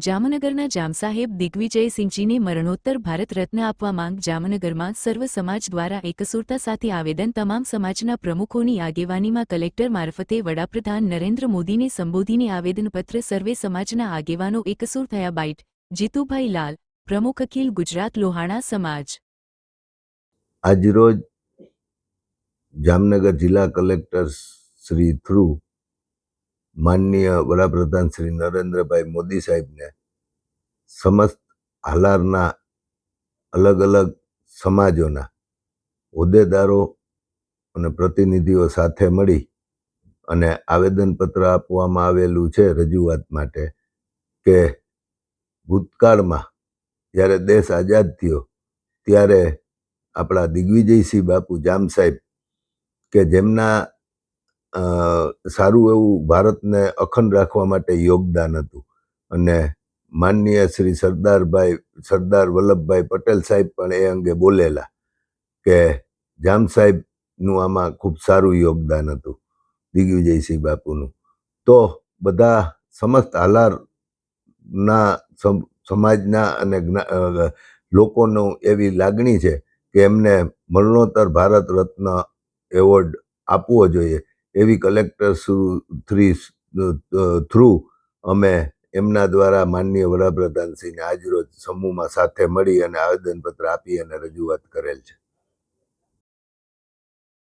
જામનગરના જામસાહેબ દિગ્વિજયસિંહજીને મરણોત્તર ભારત રત્ન આપવા માંગ જામનગરમાં સર્વ સમાજ દ્વારા એકસુરતા સાથે આવેદન તમામ સમાજના પ્રમુખોની આગેવાનીમાં કલેક્ટર મારફતે વડાપ્રધાન નરેન્દ્ર મોદીને સંબોધીને આવેદનપત્ર સર્વે સમાજના આગેવાનો એકસુર થયા બાઇટ જીતુભાઈ લાલ પ્રમુખ અખિલ ગુજરાત લોહાણા સમાજ આજરોજ જામનગર જિલ્લા કલેક્ટર શ્રી થ્રુ માનનીય વડાપ્રધાન શ્રી નરેન્દ્રભાઈ મોદી સાહેબને સમસ્ત હાલારના અલગ અલગ સમાજોના હોદ્દેદારો અને પ્રતિનિધિઓ સાથે મળી અને આવેદનપત્ર આપવામાં આવેલું છે રજૂઆત માટે કે ભૂતકાળમાં જ્યારે દેશ આઝાદ થયો ત્યારે આપણા દિગ્વિજયસિંહ બાપુ જામ સાહેબ કે જેમના સારું એવું ભારતને અખંડ રાખવા માટે યોગદાન હતું અને માનનીય શ્રી સરદાર વલ્લભભાઈ પટેલ સાહેબ પણ એ અંગે બોલેલા કે જામ સાહેબનું આમાં ખૂબ સારું યોગદાન હતું દિગ્વિજયસિંહ બાપુનું. તો બધા સમસ્ત હાલારના સમાજના અને લોકોનું એવી લાગણી છે કે એમને મરણોત્તર ભારત રત્ન એવોર્ડ આપવો જોઈએ એવી કલેક્ટર થ્રુ અમે એમના દ્વારા માનનીય વડાપ્રધાનશ્રીને આજરોજ સમૂહમાં સાથે મળી અને આવેદનપત્ર આપી અને રજૂઆત કરેલ છે.